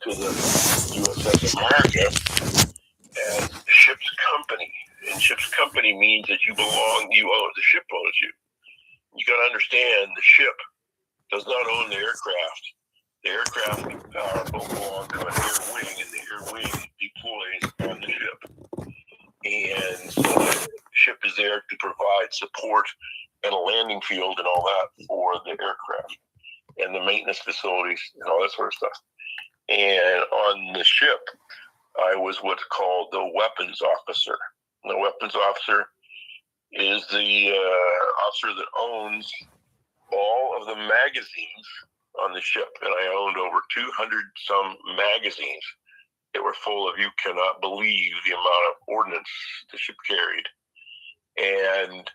to the USS America as ship's company. And ship's company means that you belong, the ship owns you. You got to understand the ship does not own the aircraft. The aircraft belong to an air wing, and the air wing deploys on the ship. And so the ship is there to provide support and a landing field and all that for the aircraft and the maintenance facilities and all that sort of stuff. And on the ship, I was what's called the weapons officer. And the weapons officer is the officer that owns all of the magazines on the ship. And I owned over 200 some magazines that were full of, you cannot believe the amount of ordnance the ship carried. And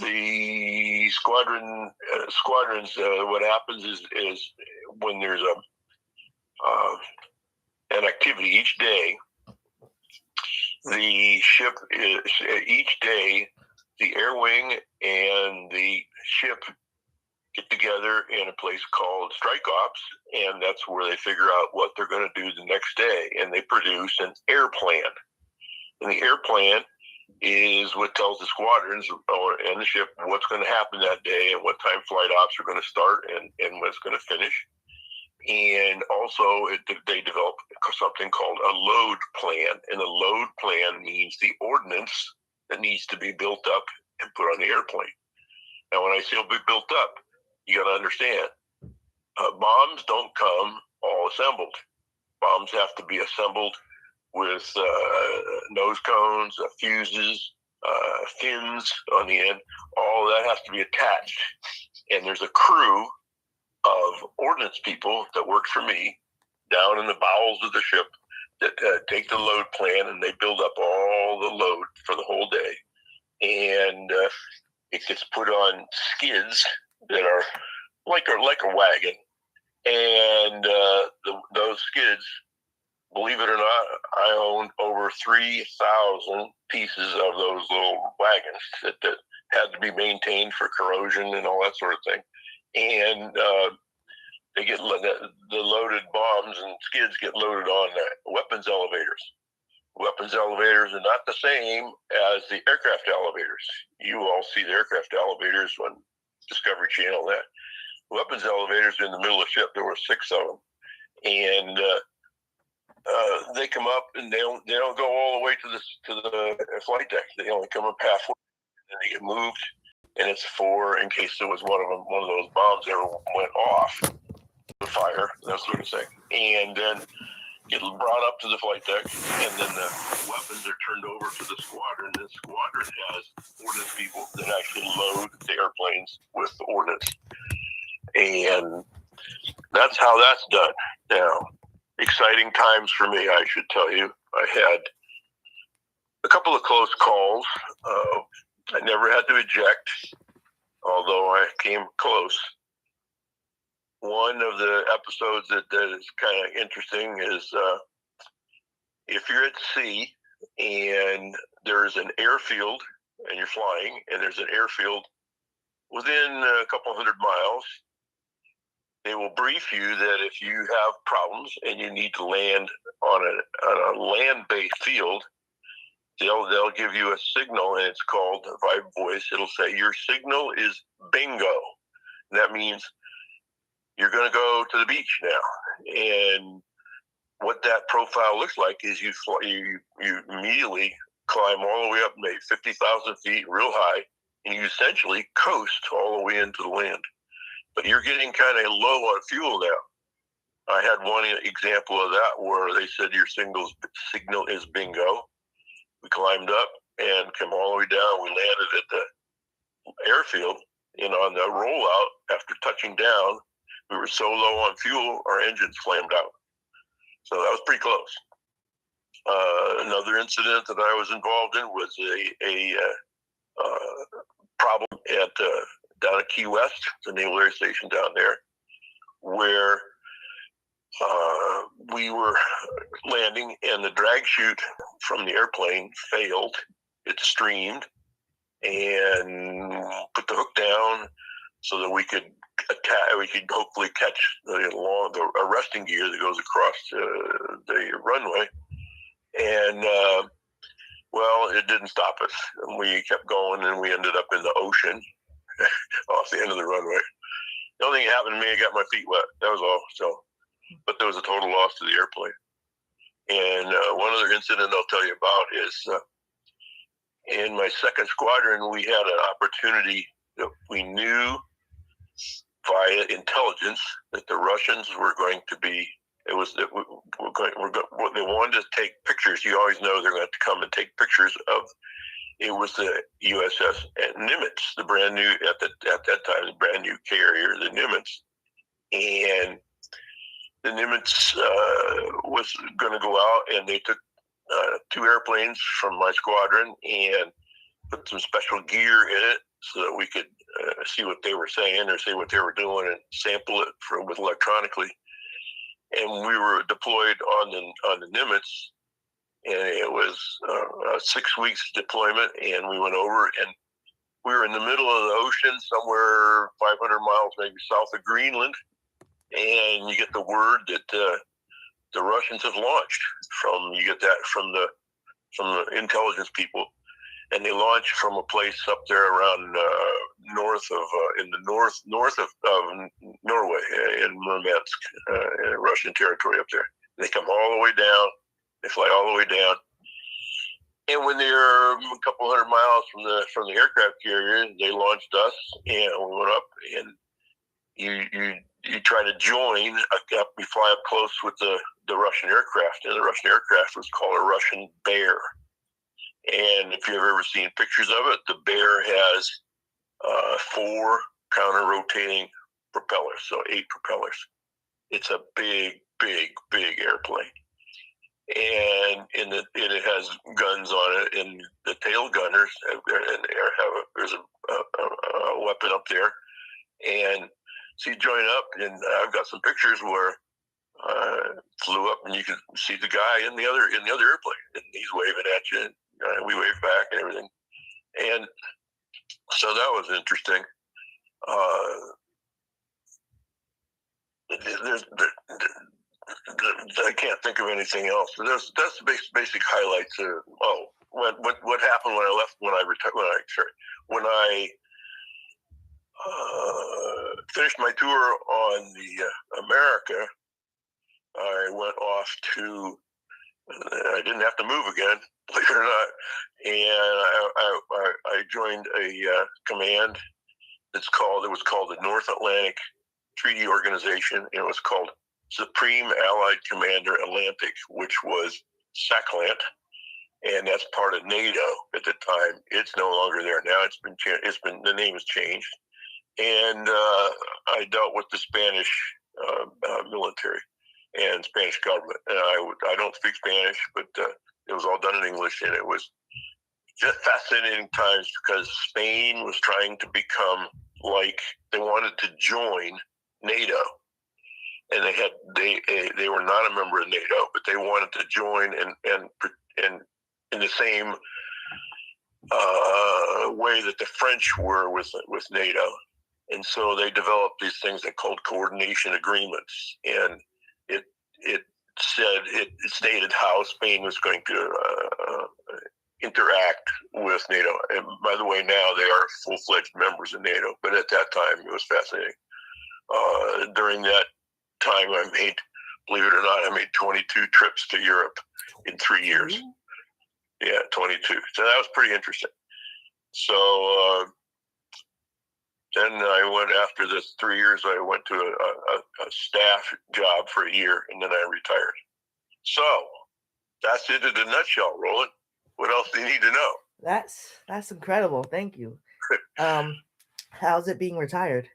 the squadrons, what happens is when there's an activity each day, the ship is, each day, the air wing and the ship get together in a place called Strike Ops, and that's where they figure out what they're going to do the next day, and they produce an air plan. And the air plan is what tells the squadrons and the ship what's going to happen that day and what time flight ops are going to start and when it's going to finish. And also they develop something called a load plan. And a load plan means the ordnance that needs to be built up and put on the airplane. Now, when I say built up, you got to understand, bombs don't come all assembled. Bombs have to be assembled with nose cones, fuses, fins on the end. All that has to be attached. And there's a crew of ordnance people that works for me down in the bowels of the ship that take the load plan and they build up all the load for the whole day. And it gets put on skids that are like a wagon. And those skids, believe it or not, I owned over 3,000 pieces of those little wagons that had to be maintained for corrosion and all that sort of thing. And they get the loaded bombs and skids get loaded on weapons elevators. Weapons elevators are not the same as the aircraft elevators. You all see the aircraft elevators on Discovery Channel. That weapons elevators in the middle of the ship. There were 6 of them, and they come up and they don't go all the way to the flight deck. They only come up halfway, and they get moved. And it's for in case there was one of those bombs ever went off, the fire, that sort of thing, and then get brought up to the flight deck, and then the weapons are turned over to the squadron. The squadron has ordnance people that actually load the airplanes with the ordnance, and that's how that's done. Now, exciting times for me, I should tell you. I had a couple of close calls. I never had to eject, although I came close. One of the episodes that is kind of interesting is if you're at sea and there's an airfield and you're flying and there's an airfield within a couple hundred miles, they will brief you that if you have problems and you need to land on a land-based field, they'll give you a signal, and it's called vibe voice. It'll say your signal is bingo. And that means you're going to go to the beach now. And what that profile looks like is you immediately climb all the way up, maybe 50,000 feet, real high, and you essentially coast all the way into the land. But you're getting kind of low on fuel now. I had one example of that where they said your signal is bingo. We climbed up and came all the way down. We landed at the airfield, and on the rollout, after touching down, we were so low on fuel, our engines flamed out. So that was pretty close. Another incident that I was involved in was a problem down at Key West, the Naval Air Station down there, where we were landing and the drag chute from the airplane failed. It streamed and put the hook down. so that we could attack. We could hopefully catch the arresting gear that goes across the runway. And well, it didn't stop us. And we kept going, and we ended up in the ocean off the end of the runway. The only thing that happened to me, I got my feet wet. That was all. So, but there was a total loss to the airplane. And one other incident I'll tell you about is in my second squadron, we had an opportunity that we knew via intelligence that the Russians were going to be. It was that they wanted to take pictures. You always know they're going to come and take pictures of. It was the USS Nimitz, the brand new at that time, the brand new carrier, the Nimitz, and the Nimitz was going to go out, and they took 2 airplanes from my squadron and put some special gear in it so that we could see what they were saying or see what they were doing and sample it with electronically. And we were deployed on the Nimitz, and it was 6 weeks deployment, and we went over, and we were in the middle of the ocean, somewhere 500 miles maybe south of Greenland, and you get the word that the Russians have launched you get that from the intelligence people, and they launched from a place up there around north of Norway, in Murmansk, in Russian territory up there. They come all the way down. They fly all the way down, and when they're a couple hundred miles from the aircraft carrier, they launched us, and we went up, and you try to join. We fly up close with the Russian aircraft, and the Russian aircraft was called a Russian Bear. And if you've ever seen pictures of it, the Bear has 4 counter-rotating propellers, so 8 propellers. It's a big, big, big airplane. And it has guns on it, and the tail gunners there's a weapon up there. And so you join up, and I've got some pictures where flew up, and you can see the guy in the other airplane, and he's waving at you, and we wave back and everything. And so that was interesting. I can't think of anything else. But that's the basic highlights. What happened when I left? When I finished my tour on the America, I went off to. I didn't have to move again, believe it or not, and I joined a command. It was called the North Atlantic Treaty Organization, and it was called Supreme Allied Commander Atlantic, which was SACLANT, and that's part of NATO at the time. It's no longer there now. The name has changed, and I dealt with the Spanish military and Spanish government. And I don't speak Spanish, but it was all done in English, and it was just fascinating times because Spain was trying to become they wanted to join NATO. And they were not a member of NATO, but they wanted to join and in the same way that the French were with NATO. And so they developed these things they called coordination agreements, and it stated how Spain was going to interact with NATO. And by the way, now they are full-fledged members of NATO, but at that time it was fascinating. During that time, believe it or not, I made 22 trips to Europe in 3 years. Yeah, 22. So that was pretty interesting. So then I went, after this 3 years, I went to a staff job for a year, and then I retired. So that's it in a nutshell, Roland. What else do you need to know? That's incredible. Thank you. How's it being retired?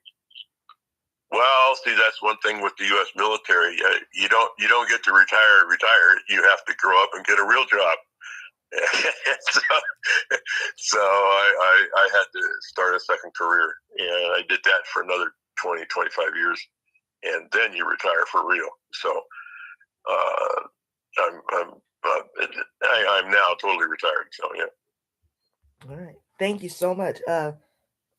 Well, see, that's one thing with the U.S. military. You don't get to retire. You have to grow up and get a real job. so I had to start a second career, and I did that for another 20, 25 years, and then you retire for real. So I'm now totally retired. So yeah. All right. Thank you so much.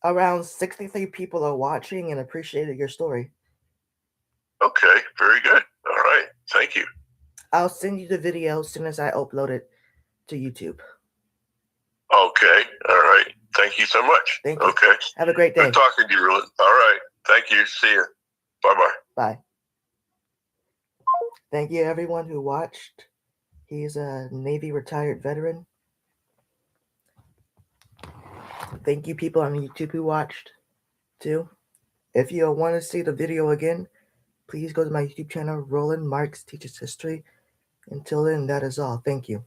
Around 63 people are watching and appreciated your story. Okay, very good. All right, thank you. I'll send you the video as soon as I upload it to YouTube. Okay, all right. Thank you so much. Thank you. Okay. Have a great day. Good talking to you, Roland. All right. Thank you. See you. Bye-bye. Bye. Thank you, everyone who watched. He's a Navy retired veteran. Thank you, people on YouTube who watched, too. If you want to see the video again, please go to my YouTube channel, Roland Marks Teaches History. Until then, that is all. Thank you.